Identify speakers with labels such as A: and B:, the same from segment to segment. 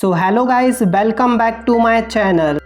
A: So hello guys, welcome back to my channel.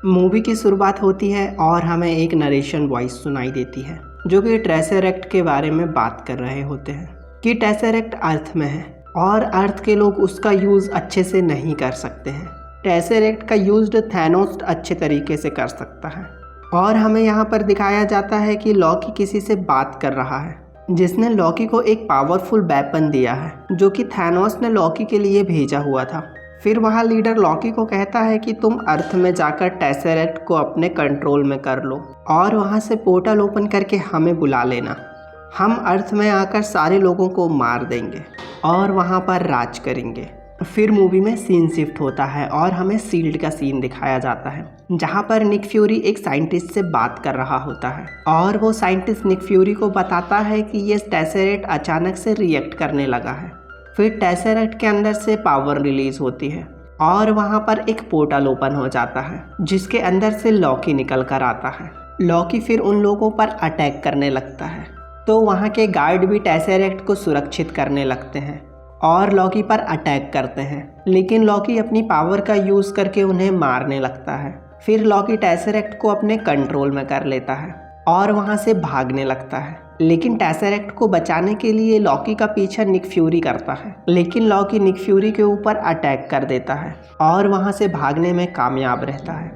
A: Movie की शुरुआत होती है और हमें एक नरेशन वॉइस सुनाई देती है जो कि टेसरेक्ट के बारे में बात कर रहे होते हैं कि टेसरेक्ट अर्थ में है और अर्थ के लोग उसका यूज़ अच्छे से नहीं कर सकते हैं। टेसरेक्ट का यूज़ थैनोस अच्छे तरीके से कर सकता है और हमें यहाँ पर दिखाया जाता है कि लॉकी किसी से बात कर रहा है जिसने लॉकी को एक पावरफुल वेपन दिया है जो कि थैनोस ने लॉकी के लिए भेजा हुआ था। फिर वहाँ लीडर लॉकी को कहता है कि तुम अर्थ में जाकर टेसरेक्ट को अपने कंट्रोल में कर लो और वहाँ से पोर्टल ओपन करके हमें बुला लेना। हम अर्थ में आकर सारे लोगों को मार देंगे और वहाँ पर राज करेंगे। फिर मूवी में सीन शिफ्ट होता है और हमें शील्ड का सीन दिखाया जाता है जहाँ पर निक फ्यूरी एक साइंटिस्ट से बात कर रहा होता है और वो साइंटिस्ट निक फ्यूरी को बताता है कि ये टेसरेक्ट अचानक से रिएक्ट करने लगा है। फिर टेसरेक्ट के अंदर से पावर रिलीज होती है और वहाँ पर एक पोर्टल ओपन हो जाता है जिसके अंदर से लॉकी निकल कर आता है। लॉकी फिर उन लोगों पर अटैक करने लगता है तो वहाँ के गार्ड भी टेसरेक्ट को सुरक्षित करने लगते हैं और लॉकी पर अटैक करते हैं, लेकिन लॉकी अपनी पावर का यूज़ करके उन्हें मारने लगता है। फिर लॉकी टेसरेक्ट को अपने कंट्रोल में कर लेता है और वहाँ से भागने लगता है, लेकिन टेसरेक्ट को बचाने के लिए लॉकी का पीछा निक फ्यूरी करता है, लेकिन लॉकी निक फ्यूरी के ऊपर अटैक कर देता है और वहाँ से भागने में कामयाब रहता है।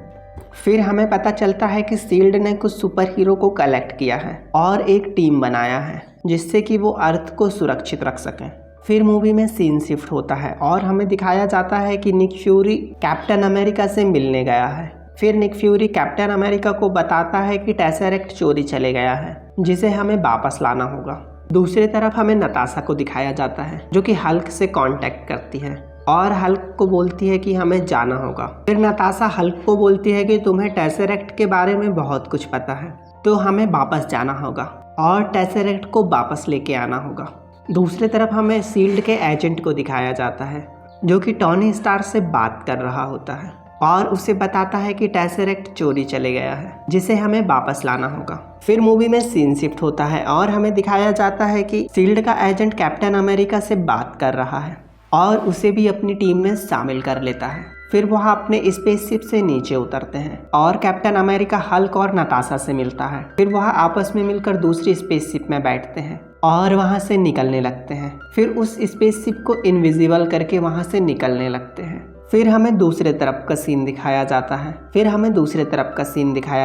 A: फिर हमें पता चलता है कि शील्ड ने कुछ सुपर हीरो को कलेक्ट किया है और एक टीम बनाया है जिससे कि वो अर्थ को सुरक्षित रख सकें। फिर मूवी में सीन शिफ्ट होता है और हमें दिखाया जाता है कि निक फ्यूरी कैप्टन अमेरिका से मिलने गया है। फिर निक फ्यूरी कैप्टन अमेरिका को बताता है कि टेसरेक्ट चोरी चले गया है जिसे हमें वापस लाना होगा। दूसरी तरफ हमें नताशा को दिखाया जाता है जो कि हल्क से कांटेक्ट करती है और हल्क को बोलती है कि हमें जाना होगा। फिर नताशा हल्क को बोलती है कि तुम्हें टेसरेक्ट के बारे में बहुत कुछ पता है तो हमें वापस जाना होगा और टेसरेक्ट को वापस लेके आना होगा। दूसरी तरफ हमें शील्ड के एजेंट को दिखाया जाता है जो कि टॉनी स्टार्क से बात कर रहा होता है और उसे बताता है कि टेसरेक्ट चोरी चले गया है जिसे हमें वापस लाना होगा। फिर मूवी में सीन शिफ्ट होता है और हमें दिखाया जाता है कि शील्ड का एजेंट कैप्टन अमेरिका से बात कर रहा है और उसे भी अपनी टीम में शामिल कर लेता है। फिर वह अपने स्पेसशिप से नीचे उतरते हैं और कैप्टन अमेरिका हल्क और नताशा से मिलता है। फिर वह आपस में मिलकर दूसरी स्पेसशिप में बैठते हैं और वहां से निकलने लगते हैं। फिर उस स्पेसशिप को इनविजिबल करके वहां से निकलने लगते हैं। फिर हमें दूसरे तरफ का सीन दिखाया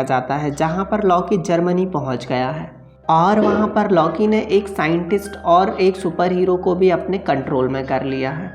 A: जाता है जहां पर लॉकी जर्मनी पहुंच गया है और वहां पर लॉकी ने एक साइंटिस्ट और एक सुपर हीरो को भी अपने कंट्रोल में कर लिया है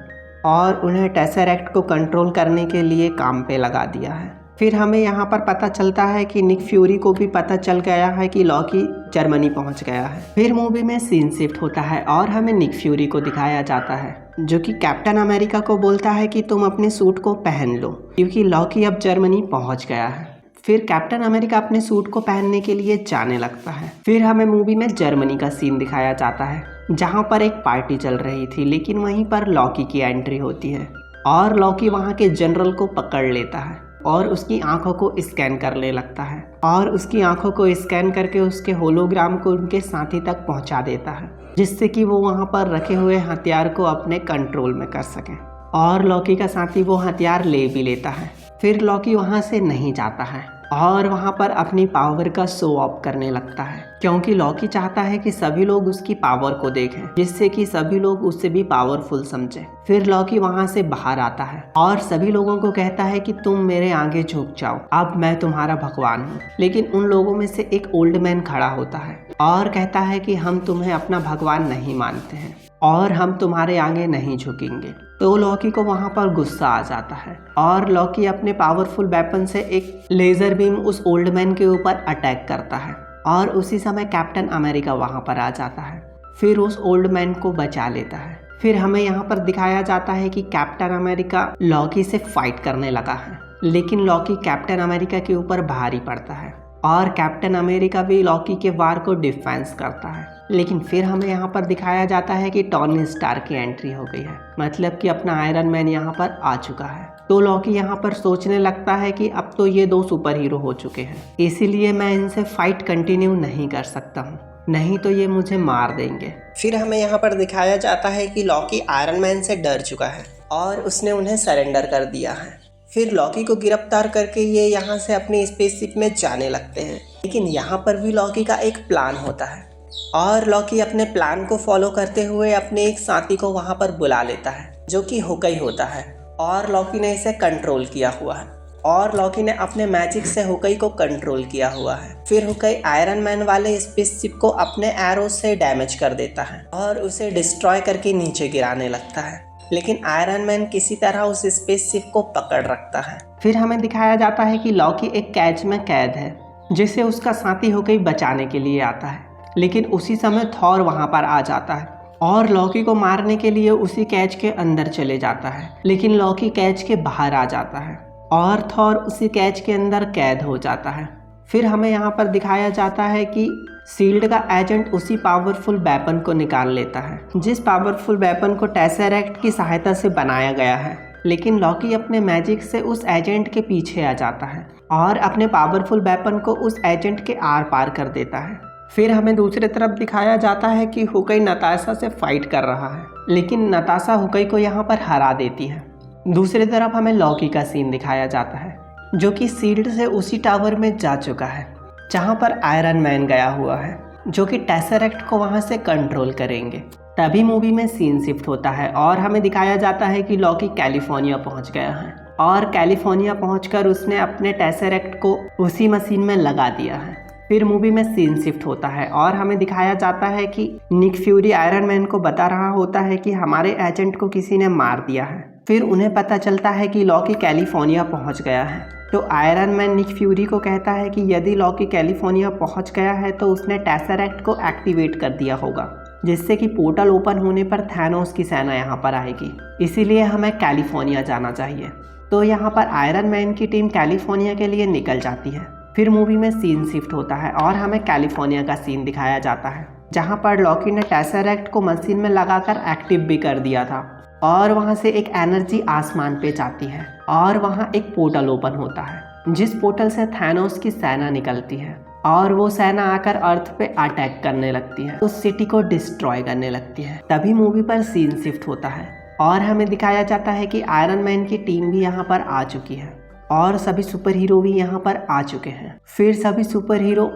A: और उन्हें टेसरेक्ट को कंट्रोल करने के लिए काम पे लगा दिया है। फिर हमें यहाँ पर पता चलता है कि निक फ्यूरी को भी पता चल गया है कि लॉकी जर्मनी पहुँच गया है। फिर मूवी में सीन शिफ्ट होता है और हमें निक फ्यूरी को दिखाया जाता है जो कि कैप्टन अमेरिका को बोलता है कि तुम अपने सूट को पहन लो क्योंकि लॉकी अब जर्मनी पहुँच गया है। फिर कैप्टन अमेरिका अपने सूट को पहनने के लिए जाने लगता है। फिर हमें मूवी में जर्मनी का सीन दिखाया जाता है जहाँ पर एक पार्टी चल रही थी, लेकिन वहीं पर लॉकी की एंट्री होती है और लॉकी वहाँ के जनरल को पकड़ लेता है और उसकी आंखों को स्कैन करने लगता है और उसकी आंखों को स्कैन करके उसके होलोग्राम को उनके साथी तक पहुंचा देता है जिससे कि वो वहां पर रखे हुए हथियार को अपने कंट्रोल में कर सके और लॉकी का साथी वो हथियार ले भी लेता है। फिर लॉकी वहां से नहीं जाता है और वहां पर अपनी पावर का शो ऑफ करने लगता है क्योंकि लॉकी चाहता है कि सभी लोग उसकी पावर को देखें जिससे कि सभी लोग उससे भी पावरफुल समझें। फिर लॉकी वहां से बाहर आता है और सभी लोगों को कहता है कि तुम मेरे आगे झुक जाओ, अब मैं तुम्हारा भगवान हूँ। लेकिन उन लोगों में से एक ओल्ड मैन खड़ा होता है और कहता है कि हम तुम्हें अपना भगवान नहीं मानते हैं और हम तुम्हारे आगे नहीं झुकेंगे। तो लॉकी को वहां पर गुस्सा आ जाता है और लॉकी अपने पावरफुल वेपन से एक लेजर बीम उस ओल्ड मैन के ऊपर अटैक करता है और उसी समय कैप्टन अमेरिका वहां पर आ जाता है। फिर उस ओल्ड मैन को बचा लेता है। फिर हमें यहाँ पर दिखाया जाता है कि कैप्टन अमेरिका लॉकी से फाइट करने लगा है, लेकिन लॉकी कैप्टन अमेरिका के ऊपर भारी पड़ता है और कैप्टन अमेरिका भी लॉकी के वार को डिफेंस करता है। लेकिन फिर हमें यहाँ पर दिखाया जाता है कि टॉनी स्टार्क की एंट्री हो गई है, मतलब कि अपना आयरन मैन यहाँ पर आ चुका है। तो लॉकी यहाँ पर सोचने लगता है कि अब तो ये दो सुपर हीरो हो चुके हैं, इसीलिए मैं इनसे फाइट कंटिन्यू नहीं कर सकता हूँ, नहीं तो ये मुझे मार देंगे। फिर हमें यहाँ पर दिखाया जाता है कि लॉकी आयरन मैन से डर चुका है और उसने उन्हें सरेंडर कर दिया है। फिर लॉकी को गिरफ्तार करके ये यहाँ से अपनी स्पेसशिप में जाने लगते हैं। लेकिन यहाँ पर भी लॉकी का एक प्लान होता है और लॉकी अपने प्लान को फॉलो करते हुए अपने एक साथी को वहाँ पर बुला लेता है जो कि हुकई होता है। और लॉकी ने इसे कंट्रोल किया हुआ है और लॉकी ने अपने मैजिक से हुकई को कंट्रोल किया हुआ है। फिर हुकई आयरन मैन वाले स्पेसशिप को अपने एरो से डैमेज कर देता है और उसे डिस्ट्रॉय करके नीचे गिराने लगता है। लेकिन आयरन मैन किसी तरह उस स्पेसशिप को पकड़ रखता है। फिर हमें दिखाया जाता है कि लॉकी एक कैच में कैद है जिसे उसका साथी हुकई बचाने के लिए आता है। लेकिन उसी समय थॉर वहाँ पर आ जाता है और लॉकी को मारने के लिए उसी कैच के अंदर चले जाता है। लेकिन लॉकी कैच के बाहर आ जाता है और थॉर उसी कैच के अंदर कैद हो जाता है। फिर हमें यहाँ पर दिखाया जाता है कि शील्ड का एजेंट उसी पावरफुल वेपन को निकाल लेता है जिस पावरफुल वेपन को टेसरेक्ट की सहायता से बनाया गया है। लेकिन लॉकी अपने मैजिक से उस एजेंट के पीछे आ जाता है और अपने पावरफुल वेपन को उस एजेंट के आर पार कर देता है। फिर हमें दूसरी तरफ दिखाया जाता है कि हुकई नताशा से फाइट कर रहा है, लेकिन नताशा हुकई को यहाँ पर हरा देती है। दूसरी तरफ हमें लॉकी का सीन दिखाया जाता है जो कि शील्ड से उसी टावर में जा चुका है जहाँ पर आयरन मैन गया हुआ है जो कि टेसरेक्ट को वहाँ से कंट्रोल करेंगे। तभी मूवी में सीन शिफ्ट होता है और हमें दिखाया जाता है कि लॉकी कैलिफोर्निया पहुँच गया है और कैलिफोर्निया पहुँचकर उसने अपने टेसरेक्ट को उसी मशीन में लगा दिया है। फिर मूवी में सीन शिफ्ट होता है और हमें दिखाया जाता है कि निक फ्यूरी आयरन मैन को बता रहा होता है कि हमारे एजेंट को किसी ने मार दिया है। फिर उन्हें पता चलता है कि लॉकी कैलिफोर्निया पहुंच गया है। तो आयरन मैन निक फ्यूरी को कहता है कि यदि लॉकी कैलिफोर्निया पहुंच गया है तो उसने टेसरेक्ट को एक्टिवेट कर दिया होगा जिससे कि पोर्टल ओपन होने पर थैनोस की सेना यहाँ पर आएगी। इसीलिए हमें कैलिफोर्निया जाना चाहिए। तो यहाँ पर आयरन मैन की टीम कैलिफोर्निया के लिए निकल जाती है। फिर मूवी में सीन शिफ्ट होता है और हमें कैलिफोर्निया का सीन दिखाया जाता है जहाँ पर लॉकी ने टेसरेक्ट को मशीन में लगाकर एक्टिव भी कर दिया था और वहाँ से एक एनर्जी आसमान पे जाती है और वहाँ एक पोर्टल ओपन होता है जिस पोर्टल से थैनोस की सेना निकलती है और वो सेना आकर अर्थ पे अटैक करने लगती है, उस सिटी को डिस्ट्रॉय करने लगती है। तभी मूवी पर सीन शिफ्ट होता है और हमें दिखाया जाता है कि आयरन मैन की टीम भी यहाँ पर आ चुकी है और सभी सुपर हीरो भी यहाँ पर आ चुके हैं। फिर सभी सुपर हीरो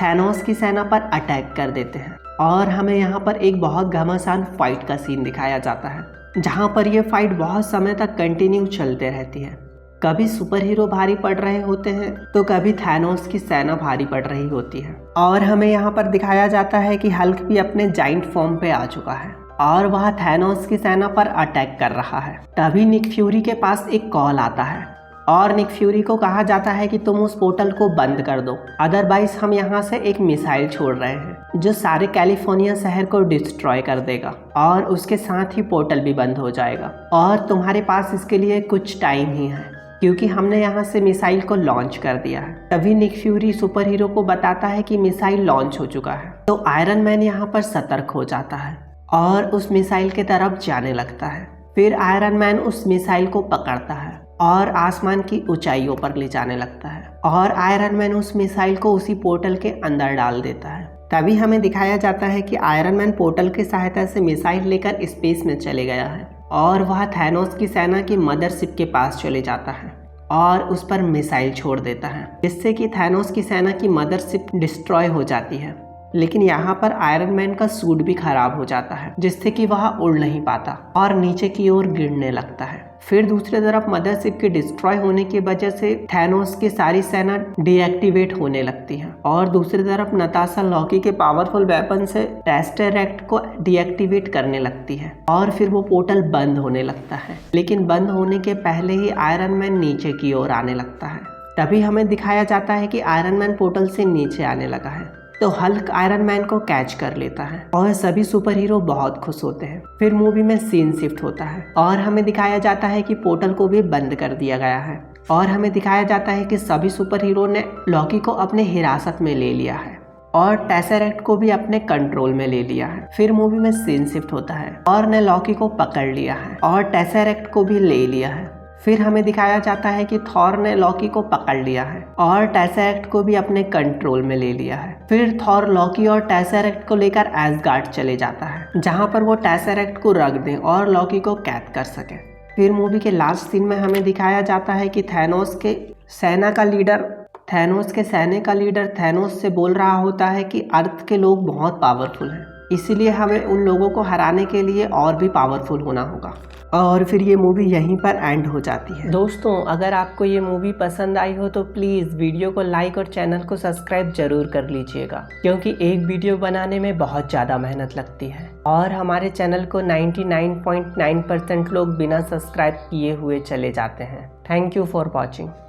A: थैनोस की सेना पर अटैक कर देते हैं और हमें यहाँ पर एक बहुत घमासान फाइट का सीन दिखाया जाता है जहाँ पर यह फाइट बहुत समय तक कंटिन्यू चलते रहती है। कभी सुपर हीरो भारी पड़ रहे होते हैं तो कभी थैनोस की सेना भारी पड़ रही होती है और हमें यहाँ पर दिखाया जाता है कि हल्क भी अपने जाइंट फॉर्म पे आ चुका है और वह थैनोस की सेना पर अटैक कर रहा है। तभी निक फ्यूरी के पास एक कॉल आता है और निक फ्यूरी को कहा जाता है कि तुम उस पोर्टल को बंद कर दो, अदरवाइज हम यहाँ से एक मिसाइल छोड़ रहे हैं जो सारे कैलिफोर्निया शहर को डिस्ट्रॉय कर देगा और उसके साथ ही पोर्टल भी बंद हो जाएगा और तुम्हारे पास इसके लिए कुछ टाइम ही है क्योंकि हमने यहाँ से मिसाइल को लॉन्च कर दिया है। तभी निक फ्यूरी सुपर हीरो को बताता है कि मिसाइल लॉन्च हो चुका है। तो आयरन मैन यहाँ पर सतर्क हो जाता है और उस मिसाइल की तरफ जाने लगता है। फिर आयरन मैन उस मिसाइल को पकड़ता है और आसमान की ऊंचाइयों पर ले जाने लगता है और आयरन मैन उस मिसाइल को उसी पोर्टल के अंदर डाल देता है। तभी हमें दिखाया जाता है कि आयरन मैन पोर्टल की सहायता से मिसाइल लेकर स्पेस में चले गया है और वह थैनोस की सेना की मदरशिप के पास चले जाता है और उस पर मिसाइल छोड़ देता है जिससे कि थैनोस की सेना की मदरशिप डिस्ट्रॉय हो जाती है। लेकिन यहाँ पर आयरन मैन का सूट भी खराब हो जाता है जिससे कि वह उड़ नहीं पाता और नीचे की ओर गिरने लगता है। फिर दूसरी तरफ मदरशिप के डिस्ट्रॉय होने की वजह से थैनोस की सारी सेना डीएक्टिवेट होने लगती है और दूसरी तरफ नताशा लॉकी के पावरफुल वेपन से टेसरेक्ट को डीएक्टिवेट करने लगती है और फिर वो पोर्टल बंद होने लगता है। लेकिन बंद होने के पहले ही आयरन मैन नीचे की ओर आने लगता है। तभी हमें दिखाया जाता है कि आयरन मैन पोर्टल से नीचे आने लगा है तो हल्क आयरन मैन को कैच कर लेता है और सभी सुपर हीरो बहुत खुश होते हैं। फिर मूवी में सीन शिफ्ट होता है और हमें दिखाया जाता है कि पोर्टल को भी बंद कर दिया गया है और हमें दिखाया जाता है कि सभी सुपर हीरो ने लॉकी को अपने हिरासत में ले लिया है और टेसरेक्ट को भी अपने कंट्रोल में ले लिया है। फिर मूवी में सीन शिफ्ट होता है और ने लॉकी को पकड़ लिया है और टेसरेक्ट को भी ले लिया है। फिर हमें दिखाया जाता है कि थॉर ने लॉकी को पकड़ लिया है और टेसरेक्ट को भी अपने कंट्रोल में ले लिया है। फिर थॉर लॉकी और टेसरेक्ट को लेकर एसगार्ड चले जाता है जहां पर वो टेसरेक्ट को रख दें और लॉकी को कैद कर सके। फिर मूवी के लास्ट सीन में हमें दिखाया जाता है कि थैनोस के सेना का लीडर थैनोस से बोल रहा होता है कि अर्थ के लोग बहुत पावरफुल हैं, इसीलिए हमें उन लोगों को हराने के लिए और भी पावरफुल होना होगा। और फिर ये मूवी यहीं पर एंड हो जाती है। दोस्तों, अगर आपको ये मूवी पसंद आई हो तो प्लीज़ वीडियो को लाइक और चैनल को सब्सक्राइब जरूर कर लीजिएगा, क्योंकि एक वीडियो बनाने में बहुत ज़्यादा मेहनत लगती है और हमारे चैनल को 99.9% लोग बिना सब्सक्राइब किए हुए चले जाते हैं। Thank you for watching.